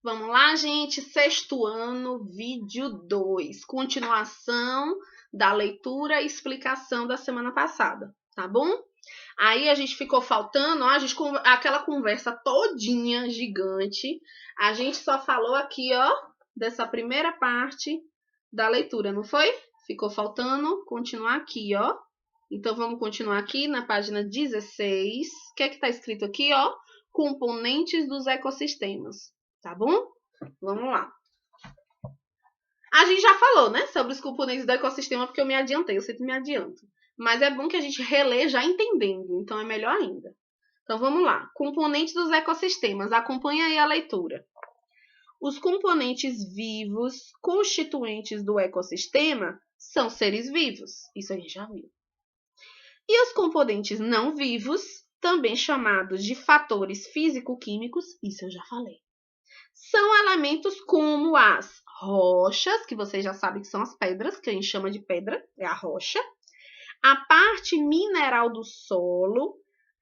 Vamos lá, gente. Sexto ano, vídeo 2. Continuação da leitura e explicação da semana passada, tá bom? Aí a gente ficou faltando, aquela conversa todinha gigante. A gente só falou aqui, ó, dessa primeira parte da leitura, não foi? Ficou faltando continuar aqui, ó. Então, vamos continuar aqui na página 16. O que é que tá escrito aqui, ó? Componentes dos ecossistemas, tá bom? Vamos lá. A gente já falou, né, sobre os componentes do ecossistema, porque eu me adiantei, eu sempre me adianto. Mas é bom que a gente relê já entendendo, então é melhor ainda. Então vamos lá. Componentes dos ecossistemas. Acompanha aí a leitura. Os componentes vivos constituintes do ecossistema são seres vivos. Isso a gente já viu. E os componentes não vivos, também chamados de fatores físico-químicos, isso eu já falei. São elementos como as rochas, que vocês já sabem que são as pedras, que a gente chama de pedra, é a rocha, a parte mineral do solo,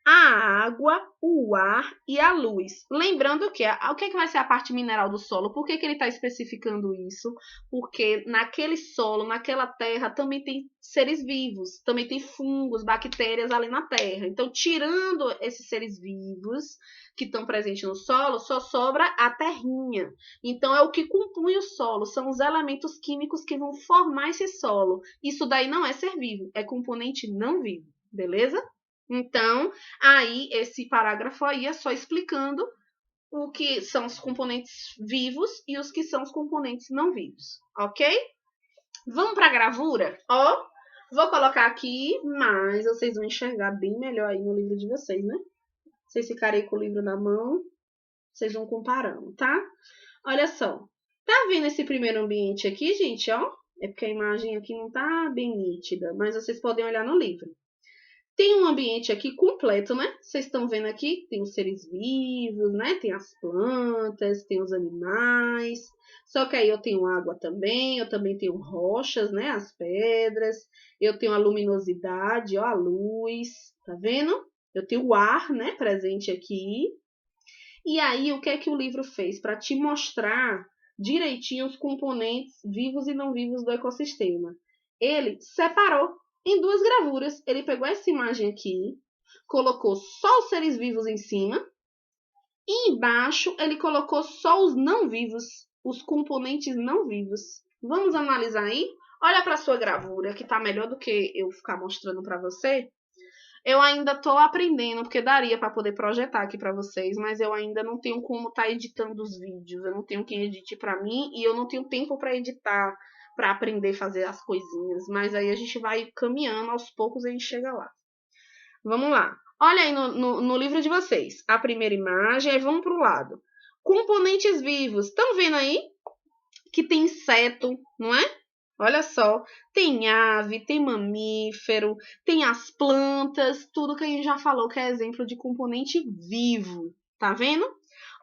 a água, o ar e a luz. Lembrando que o que vai ser a parte mineral do solo? Por que ele está especificando isso? Porque naquele solo, naquela terra, também tem seres vivos, também tem fungos, bactérias ali na terra. Então, tirando esses seres vivos que estão presentes no solo, só sobra a terrinha. Então, é o que compõe o solo, são os elementos químicos que vão formar esse solo. Isso daí não é ser vivo, é componente não vivo, beleza? Então, aí esse parágrafo aí é só explicando o que são os componentes vivos e os que são os componentes não vivos, ok? Vamos para a gravura? Ó, vou colocar aqui, mas vocês vão enxergar bem melhor aí no livro de vocês, né? Vocês ficarem com o livro na mão, vocês vão comparando, tá? Olha só, tá vendo esse primeiro ambiente aqui, gente, ó? É porque a imagem aqui não tá bem nítida, mas vocês podem olhar no livro. Tem um ambiente aqui completo, né? Vocês estão vendo aqui, tem os seres vivos, né? Tem as plantas, tem os animais. Só que aí eu tenho água também, eu também tenho rochas, né? As pedras. Eu tenho a luminosidade, ó, a luz, tá vendo? Eu tenho o ar, né? Presente aqui. E aí, o que é que o livro fez? Para te mostrar direitinho os componentes vivos e não vivos do ecossistema. Ele separou em duas gravuras. Ele pegou essa imagem aqui, colocou só os seres vivos em cima, e embaixo ele colocou só os não vivos, os componentes não vivos. Vamos analisar aí? Olha para a sua gravura, que está melhor do que eu ficar mostrando para você. Eu ainda estou aprendendo, porque daria para poder projetar aqui para vocês, mas eu ainda não tenho como estar editando os vídeos. Eu não tenho quem edite para mim e eu não tenho tempo para editar, para aprender a fazer as coisinhas. Mas aí a gente vai caminhando, aos poucos a gente chega lá. Vamos lá. Olha aí no livro de vocês. A primeira imagem, aí vamos para o lado. Componentes vivos. Estão vendo aí que tem inseto, não é? Olha só, tem ave, tem mamífero, tem as plantas, tudo que a gente já falou que é exemplo de componente vivo, tá vendo?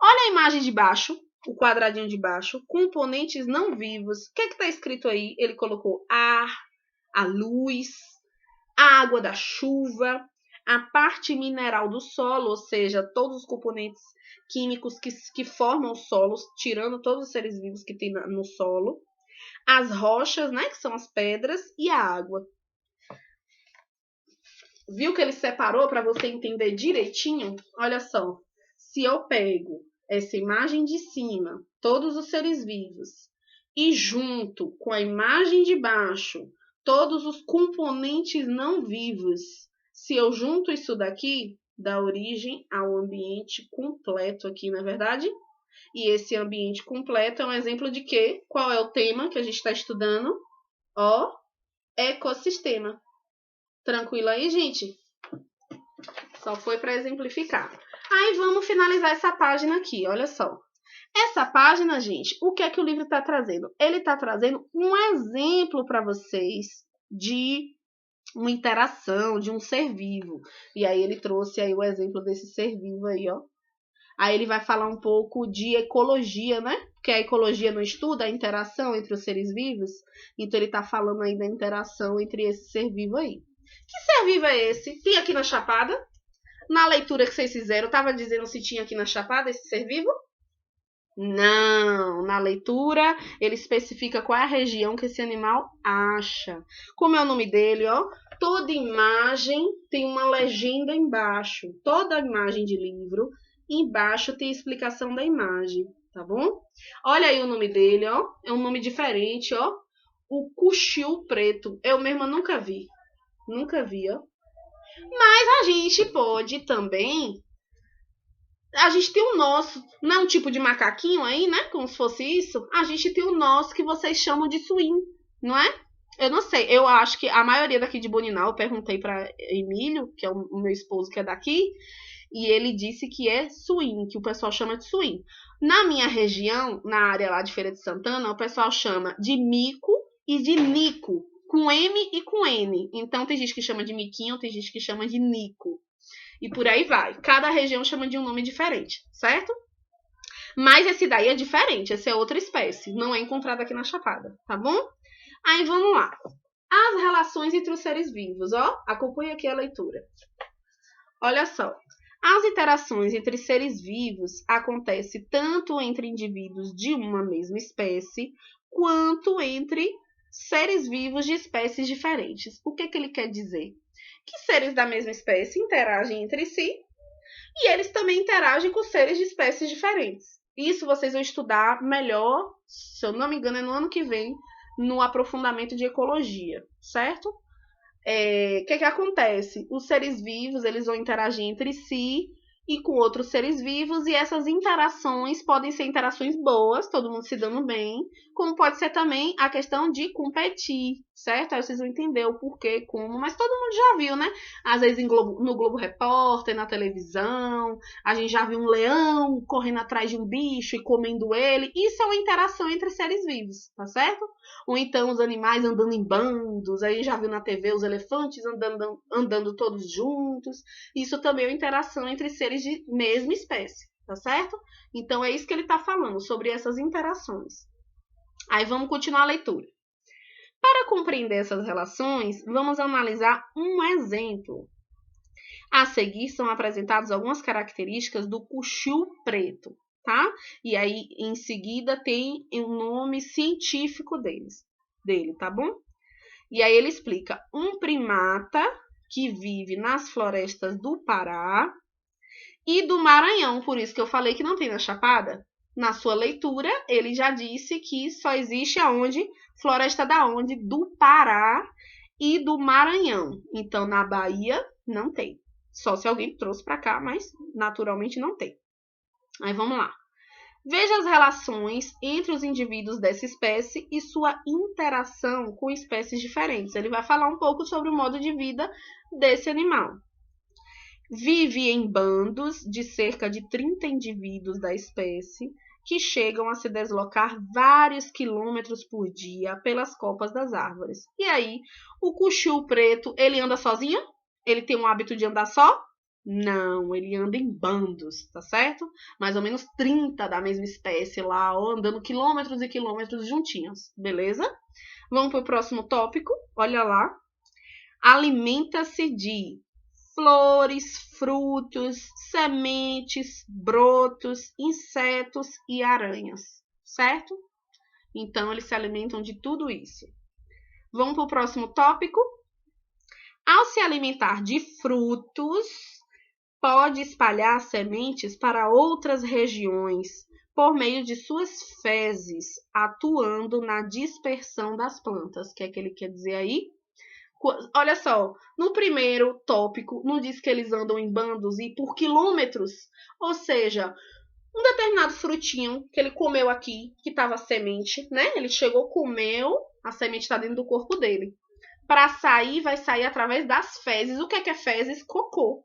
Olha a imagem de baixo, o quadradinho de baixo, componentes não vivos. O que tá escrito aí? Ele colocou ar, a luz, a água da chuva, a parte mineral do solo, ou seja, todos os componentes químicos que formam os solos, tirando todos os seres vivos que tem no solo, as rochas, né, que são as pedras, e a água. Viu que ele separou para você entender direitinho? Olha só, se eu pego essa imagem de cima, todos os seres vivos, e junto com a imagem de baixo, todos os componentes não vivos, se eu junto isso daqui, dá origem ao ambiente completo aqui, não é verdade? E esse ambiente completo é um exemplo de quê? Qual é o tema que a gente está estudando? Ó, ecossistema. Tranquilo aí, gente? Só foi para exemplificar. Aí vamos finalizar essa página aqui, olha só. Essa página, gente, o que é que o livro está trazendo? Ele está trazendo um exemplo para vocês de uma interação, de um ser vivo. E aí ele trouxe aí o exemplo desse ser vivo aí, ó. Aí ele vai falar um pouco de ecologia, né? Porque a ecologia não estuda a interação entre os seres vivos. Então ele está falando aí da interação entre esse ser vivo aí. Que ser vivo é esse? Tem aqui na Chapada? Na leitura que vocês fizeram, estava dizendo se tinha aqui na Chapada esse ser vivo? Não, na leitura ele especifica qual é a região que esse animal acha. Como é o nome dele, ó? Toda imagem tem uma legenda embaixo. Toda imagem de livro, embaixo tem a explicação da imagem, tá bom? Olha aí o nome dele, ó. É um nome diferente, ó. O cuxiu preto. Eu mesma nunca vi. Nunca vi, ó. Mas a gente pode também. A gente tem o nosso, não é um tipo de macaquinho aí, né? Como se fosse isso. A gente tem o nosso que vocês chamam de suíno, não é? Eu não sei, eu acho que a maioria daqui de Boninal, eu perguntei para Emílio, que é o meu esposo que é daqui, e ele disse que é suíno, que o pessoal chama de suíno. Na minha região, na área lá de Feira de Santana, o pessoal chama de mico e de nico, com M e com N. Então tem gente que chama de miquinho, tem gente que chama de nico. E por aí vai. Cada região chama de um nome diferente, certo? Mas esse daí é diferente, essa é outra espécie, não é encontrado aqui na Chapada, tá bom? Aí vamos lá. As relações entre os seres vivos, ó. Acompanhe aqui a leitura. Olha só. As interações entre seres vivos acontecem tanto entre indivíduos de uma mesma espécie, quanto entre seres vivos de espécies diferentes. O que ele quer dizer? Que seres da mesma espécie interagem entre si e eles também interagem com seres de espécies diferentes. Isso vocês vão estudar melhor, se eu não me engano, é no ano que vem, no aprofundamento de ecologia, certo? Que acontece? Os seres vivos eles vão interagir entre si e com outros seres vivos, e essas interações podem ser interações boas, todo mundo se dando bem, como pode ser também a questão de competir, certo? Aí vocês vão entender o porquê, como, mas todo mundo já viu, né? Às vezes no Globo Repórter, na televisão, a gente já viu um leão correndo atrás de um bicho e comendo ele. Isso é uma interação entre seres vivos, tá certo? Ou então os animais andando em bandos, aí já viu na TV os elefantes andando todos juntos. Isso também é uma interação entre seres de mesma espécie, tá certo? Então é isso que ele está falando, sobre essas interações. Aí vamos continuar a leitura. Para compreender essas relações, vamos analisar um exemplo. A seguir são apresentadas algumas características do cuxiu preto, tá? E aí, em seguida, tem o nome científico dele, tá bom? E aí ele explica um primata que vive nas florestas do Pará e do Maranhão, por isso que eu falei que não tem na Chapada. Na sua leitura, ele já disse que só existe aonde? Floresta da onde? Do Pará e do Maranhão. Então, na Bahia, não tem. Só se alguém trouxe para cá, mas naturalmente não tem. Aí vamos lá. Veja as relações entre os indivíduos dessa espécie e sua interação com espécies diferentes. Ele vai falar um pouco sobre o modo de vida desse animal. Vive em bandos de cerca de 30 indivíduos da espécie, que chegam a se deslocar vários quilômetros por dia pelas copas das árvores. E aí, o cuxiu preto, ele anda sozinho? Ele tem um hábito de andar só? Não, ele anda em bandos, tá certo? Mais ou menos 30 da mesma espécie lá, ó, andando quilômetros e quilômetros juntinhos, beleza? Vamos para o próximo tópico, olha lá. Alimenta-se de flores, frutos, sementes, brotos, insetos e aranhas, certo? Então, eles se alimentam de tudo isso. Vamos para o próximo tópico. Ao se alimentar de frutos, pode espalhar sementes para outras regiões por meio de suas fezes, atuando na dispersão das plantas. O que é que ele quer dizer aí? Olha só, no primeiro tópico, não diz que eles andam em bandos e por quilômetros, ou seja, um determinado frutinho que ele comeu aqui, que estava semente, né? Ele chegou, comeu, a semente está dentro do corpo dele. Para sair, vai sair através das fezes. O que é fezes? Cocô.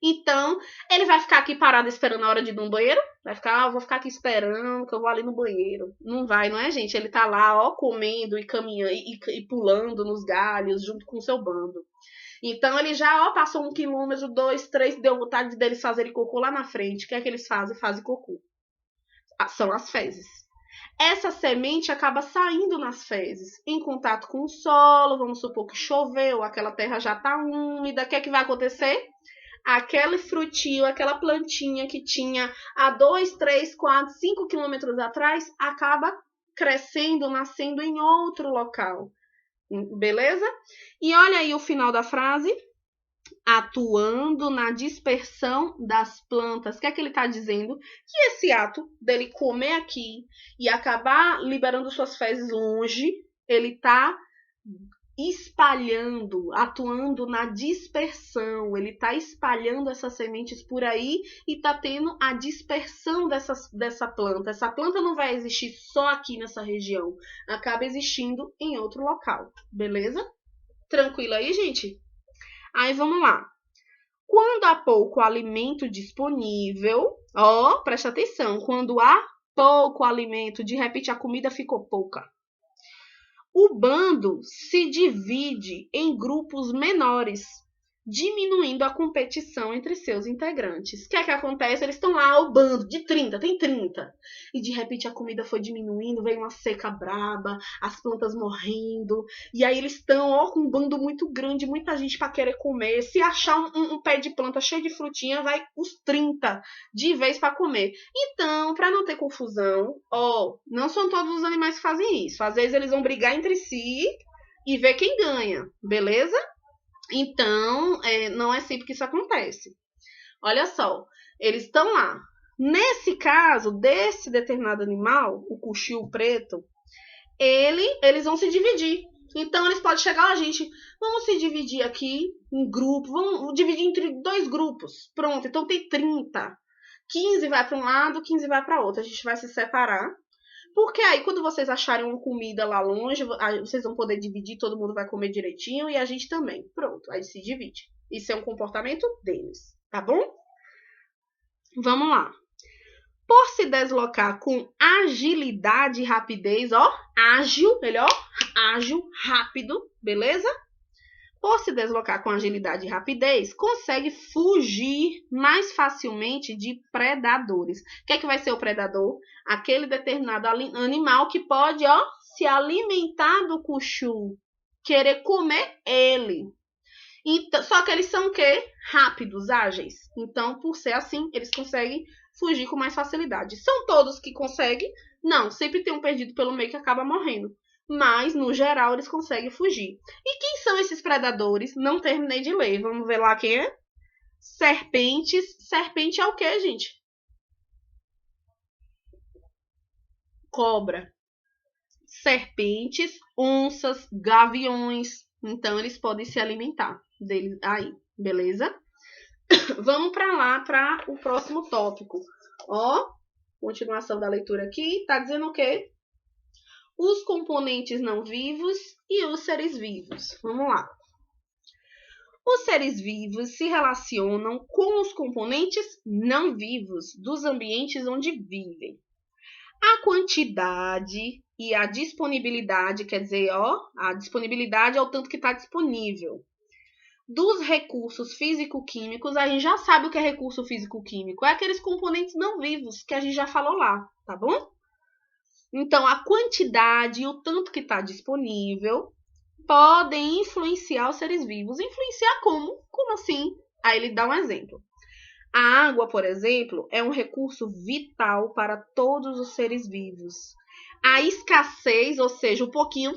Então, ele vai ficar aqui parado esperando a hora de ir no banheiro? Vai ficar, vou ficar aqui esperando que eu vou ali no banheiro. Não vai, não é, gente? Ele tá lá, ó, comendo e caminhando e pulando nos galhos junto com o seu bando. Então, ele já, ó, passou 1 quilômetro, 2, 3, deu vontade deles fazerem cocô lá na frente. O que é que eles fazem? Fazem cocô. São as fezes. Essa semente acaba saindo nas fezes, em contato com o solo, vamos supor que choveu, aquela terra já tá úmida. O que é que vai acontecer? aquele frutinho, aquela plantinha que tinha há 2, 3, 4, 5 quilômetros atrás, acaba crescendo, nascendo em outro local. Beleza? E olha aí o final da frase. Atuando na dispersão das plantas. O que é que ele está dizendo? Que esse ato dele comer aqui e acabar liberando suas fezes longe, ele está espalhando, atuando na dispersão. Ele está espalhando essas sementes por aí e está tendo a dispersão dessa planta. Essa planta não vai existir só aqui nessa região, acaba existindo em outro local. Beleza? Tranquilo aí, gente? Aí vamos lá. Quando há pouco alimento disponível, presta atenção, quando há pouco alimento, de repente a comida ficou pouca. O bando se divide em grupos menores, diminuindo a competição entre seus integrantes. O que é que acontece? Eles estão lá, o bando de 30, tem 30. E de repente a comida foi diminuindo, veio uma seca braba, as plantas morrendo. E aí eles estão, com um bando muito grande, muita gente para querer comer. Se achar um pé de planta cheio de frutinha, vai os 30 de vez para comer. Então, para não ter confusão, não são todos os animais que fazem isso. Às vezes eles vão brigar entre si e ver quem ganha, beleza? Então, não é sempre que isso acontece. Olha só, eles estão lá. Nesse caso, desse determinado animal, o cuxiu preto, eles vão se dividir. Então, eles podem chegar, gente, vamos se dividir aqui em grupo, vamos dividir entre 2 grupos. Pronto, então tem 30. 15 vai para um lado, 15 vai para outro. A gente vai se separar. Porque aí, quando vocês acharem uma comida lá longe, vocês vão poder dividir, todo mundo vai comer direitinho e a gente também. Pronto, aí se divide. Isso é um comportamento deles, tá bom? Vamos lá. Por se deslocar com agilidade e rapidez, ágil, melhor, ágil, rápido, beleza? Por se deslocar com agilidade e rapidez, consegue fugir mais facilmente de predadores. O que é que vai ser o predador? Aquele determinado animal que pode, se alimentar do cuxiu, querer comer ele. Então, só que eles são o quê? Rápidos, ágeis. Então, por ser assim, eles conseguem fugir com mais facilidade. São todos que conseguem? Não, sempre tem um perdido pelo meio que acaba morrendo. Mas, no geral, eles conseguem fugir. E quem são esses predadores? Não terminei de ler. Vamos ver lá quem é? Serpentes. Serpente é o quê, gente? Cobra. Serpentes, onças, gaviões. Então, eles podem se alimentar deles aí, beleza? Vamos para lá, para o próximo tópico. Continuação da leitura aqui. Tá dizendo o quê? Os componentes não vivos e os seres vivos. Vamos lá. Os seres vivos se relacionam com os componentes não vivos dos ambientes onde vivem. A quantidade e a disponibilidade, quer dizer, a disponibilidade é o tanto que está disponível. Dos recursos físico-químicos, a gente já sabe o que é recurso físico-químico. É aqueles componentes não vivos que a gente já falou lá, tá bom? Então, a quantidade e o tanto que está disponível podem influenciar os seres vivos. Influenciar como? Como assim? Aí ele dá um exemplo. A água, por exemplo, é um recurso vital para todos os seres vivos. A escassez, ou seja, um pouquinho,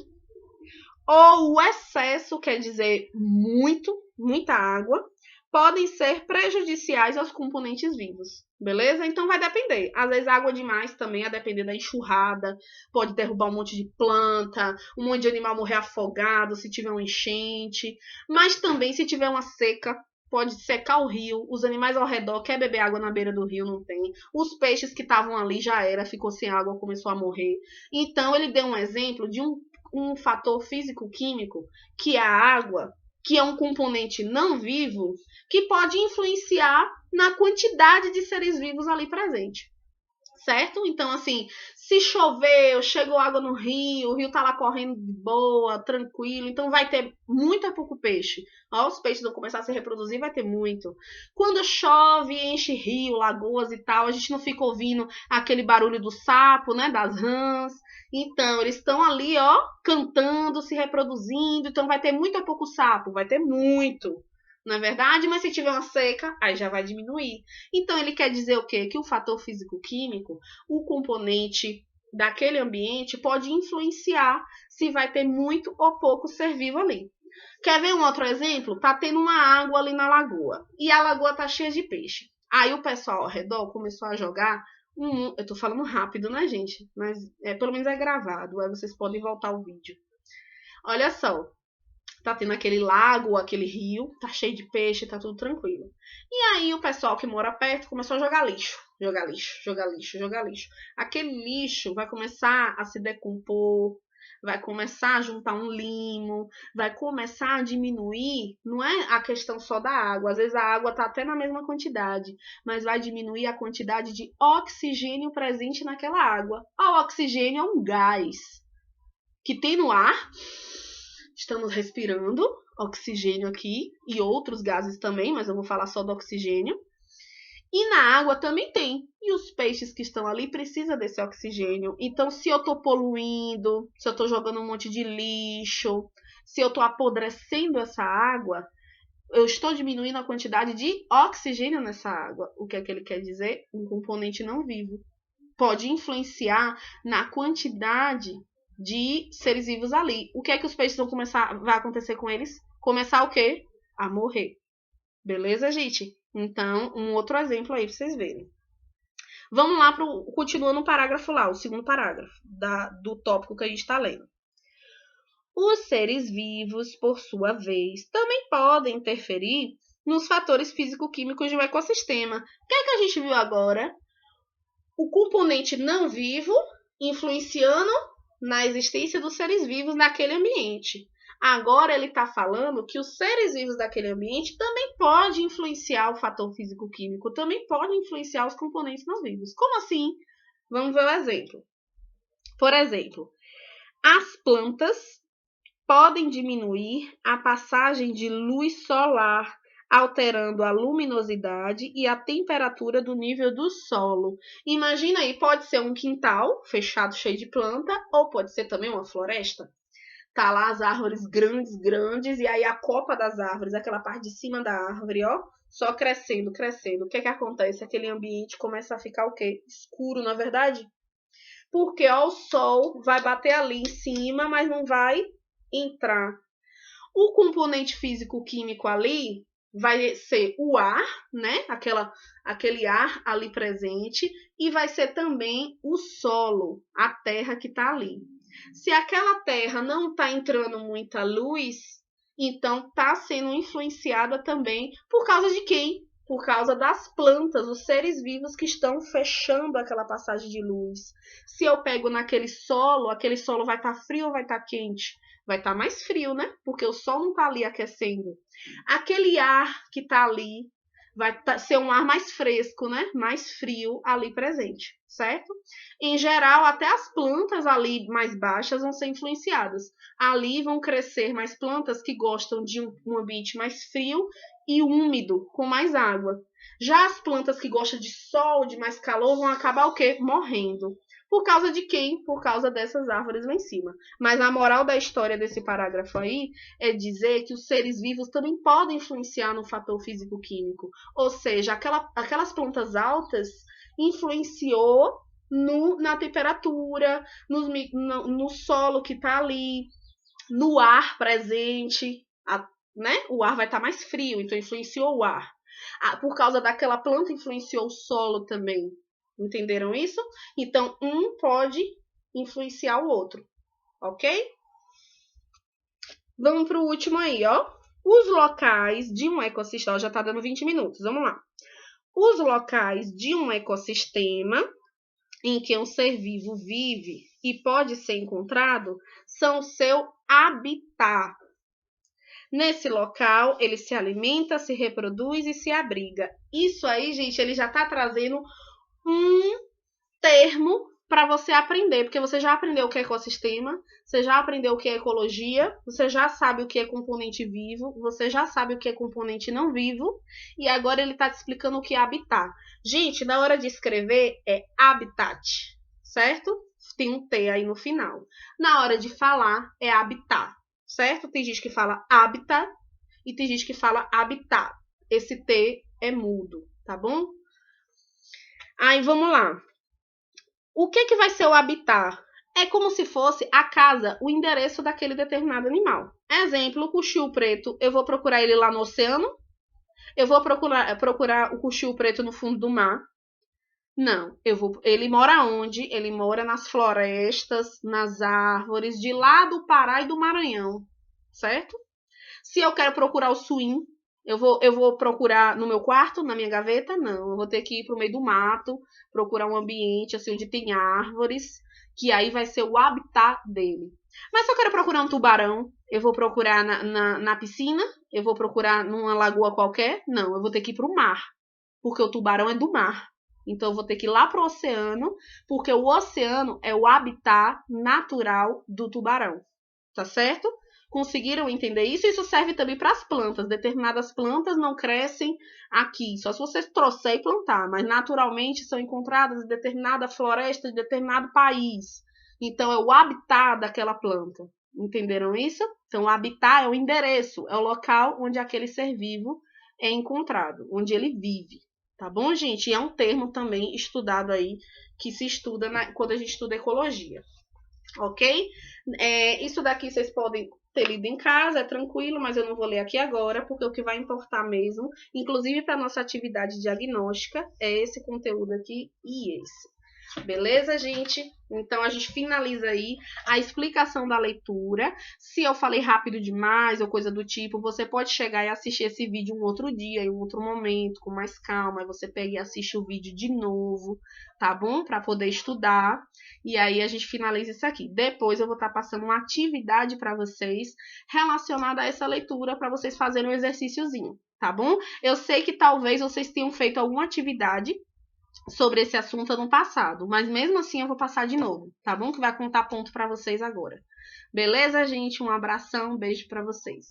ou o excesso, quer dizer muita água, podem ser prejudiciais aos componentes vivos, beleza? Então vai depender. Às vezes água demais também, a depender da enxurrada, pode derrubar um monte de planta, um monte de animal morrer afogado se tiver uma enchente, mas também se tiver uma seca, pode secar o rio, os animais ao redor quer beber água na beira do rio, não tem. Os peixes que estavam ali já era, ficou sem água, começou a morrer. Então ele deu um exemplo de um fator físico-químico, que é a água, que é um componente não vivo, que pode influenciar na quantidade de seres vivos ali presente. Certo? Então, assim, se choveu, chegou água no rio, o rio tá lá correndo de boa, tranquilo, então vai ter muito a pouco peixe. Os peixes vão começar a se reproduzir, vai ter muito. Quando chove, enche rio, lagoas e tal, a gente não fica ouvindo aquele barulho do sapo, né, das rãs. Então, eles estão ali, cantando, se reproduzindo, então vai ter muito a pouco sapo, vai ter muito. não é verdade? Mas se tiver uma seca, aí já vai diminuir. Então, ele quer dizer o quê? Que o fator físico-químico, o componente daquele ambiente, pode influenciar se vai ter muito ou pouco ser vivo ali. Quer ver um outro exemplo? Tá tendo uma água ali na lagoa, e a lagoa tá cheia de peixe. Aí o pessoal ao redor começou a jogar eu tô falando rápido, né, gente? Mas pelo menos é gravado, aí vocês podem voltar o vídeo. Olha só, tá tendo aquele lago, aquele rio, tá cheio de peixe, tá tudo tranquilo. E aí o pessoal que mora perto começou a jogar lixo. Jogar lixo, jogar lixo, jogar lixo. Aquele lixo vai começar a se decompor, vai começar a juntar um limo, vai começar a diminuir, não é a questão só da água, às vezes a água tá até na mesma quantidade, mas vai diminuir a quantidade de oxigênio presente naquela água. O oxigênio é um gás que tem no ar. Estamos respirando oxigênio aqui e outros gases também, mas eu vou falar só do oxigênio. E na água também tem. E os peixes que estão ali precisam desse oxigênio. Então, se eu estou poluindo, se eu estou jogando um monte de lixo, se eu estou apodrecendo essa água, eu estou diminuindo a quantidade de oxigênio nessa água. O que é que ele quer dizer? Um componente não vivo. Pode influenciar na quantidade de seres vivos ali. O que é que os peixes vai acontecer com eles? Começar o quê? A morrer. Beleza, gente? Então, um outro exemplo aí para vocês verem. Vamos lá, continuando o parágrafo lá, o segundo parágrafo do tópico que a gente está lendo. Os seres vivos, por sua vez, também podem interferir nos fatores físico-químicos de um ecossistema. O que é que a gente viu agora? O componente não vivo influenciando na existência dos seres vivos naquele ambiente. Agora ele está falando que os seres vivos daquele ambiente também podem influenciar o fator físico-químico, também podem influenciar os componentes não vivos. Como assim? Vamos ver o exemplo. Por exemplo, as plantas podem diminuir a passagem de luz solar, alterando a luminosidade e a temperatura do nível do solo. Imagina aí, pode ser um quintal fechado, cheio de planta, ou pode ser também uma floresta. Tá lá as árvores grandes, e aí a copa das árvores, aquela parte de cima da árvore, ó, só crescendo. O que é que acontece? Aquele ambiente começa a ficar o quê? Escuro, não é verdade? Porque, ó, o sol vai bater ali em cima, mas não vai entrar. O componente físico-químico ali vai ser o ar, né? Aquele ar ali presente, e vai ser também o solo, a terra que está ali. Se aquela terra não está entrando muita luz, então está sendo influenciada também por causa de quem? Por causa das plantas, os seres vivos que estão fechando aquela passagem de luz. Se eu pego naquele solo, aquele solo vai estar frio ou vai estar quente? Vai estar mais frio, né? Porque o sol não está ali aquecendo. Aquele ar que está ali vai ser um ar mais fresco, né? Mais frio ali presente, certo? Em geral, até as plantas ali mais baixas vão ser influenciadas. Ali vão crescer mais plantas que gostam de um ambiente mais frio e úmido, com mais água. Já as plantas que gostam de sol, de mais calor, vão acabar o quê? Morrendo. Por causa de quem? Por causa dessas árvores lá em cima. Mas a moral da história desse parágrafo aí é dizer que os seres vivos também podem influenciar no fator físico-químico. Ou seja, aquelas plantas altas influenciou na temperatura, no solo que está ali, no ar presente, né? O ar vai estar mais frio, então influenciou o ar. Por causa daquela planta, influenciou o solo também. Entenderam isso? Então, um pode influenciar o outro, ok? Vamos para o último aí, ó. Os locais de um ecossistema... Já está dando 20 minutos, vamos lá. Os locais de um ecossistema em que um ser vivo vive e pode ser encontrado são seu habitat. Nesse local, ele se alimenta, se reproduz e se abriga. Isso aí, gente, ele já está trazendo um termo para você aprender, porque você já aprendeu o que é ecossistema, você já aprendeu o que é ecologia, você já sabe o que é componente vivo, você já sabe o que é componente não vivo, e agora ele está te explicando o que é habitat. Gente, na hora de escrever é habitat, certo? Tem um T aí no final. Na hora de falar é habitat, certo? Tem gente que fala habitat e tem gente que fala habitat. Esse T é mudo, tá bom? Aí, vamos lá. O que vai ser o habitat? É como se fosse a casa, o endereço daquele determinado animal. Exemplo, o cuxiu preto, eu vou procurar ele lá no oceano? Eu vou procurar o cuxiu preto no fundo do mar? Não, ele mora onde? Ele mora nas florestas, nas árvores, de lá do Pará e do Maranhão, certo? Se eu quero procurar o suim, eu vou procurar no meu quarto, na minha gaveta? Não, eu vou ter que ir para o meio do mato, procurar um ambiente assim onde tem árvores, que aí vai ser o habitat dele. Mas se eu quero procurar um tubarão, eu vou procurar na piscina? Eu vou procurar numa lagoa qualquer? Não, eu vou ter que ir para o mar, porque o tubarão é do mar. Então, eu vou ter que ir lá para o oceano, porque o oceano é o habitat natural do tubarão. Tá certo? Conseguiram entender isso? Isso serve também para as plantas. Determinadas plantas não crescem aqui, só se você trouxer e plantar, mas naturalmente são encontradas em determinada floresta de determinado país. Então, é o habitat daquela planta. Entenderam isso? Então, o habitat é o endereço, é o local onde aquele ser vivo é encontrado, onde ele vive. Tá bom, gente? E é um termo também estudado aí, que se estuda quando a gente estuda ecologia. Ok? Isso daqui vocês podem ter lido em casa, é tranquilo, mas eu não vou ler aqui agora, porque o que vai importar mesmo, inclusive para nossa atividade diagnóstica, é esse conteúdo aqui e esse. Beleza, gente? Então, a gente finaliza aí a explicação da leitura. Se eu falei rápido demais ou coisa do tipo, você pode chegar e assistir esse vídeo um outro dia, em um outro momento, com mais calma. Aí você pega e assiste o vídeo de novo, tá bom? Para poder estudar. E aí, a gente finaliza isso aqui. Depois, eu vou estar passando uma atividade para vocês relacionada a essa leitura, para vocês fazerem um exercíciozinho, tá bom? Eu sei que talvez vocês tenham feito alguma atividade sobre esse assunto no passado, mas mesmo assim eu vou passar de novo, tá bom? Que vai contar ponto para vocês agora. Beleza, gente? Um abração, um beijo para vocês.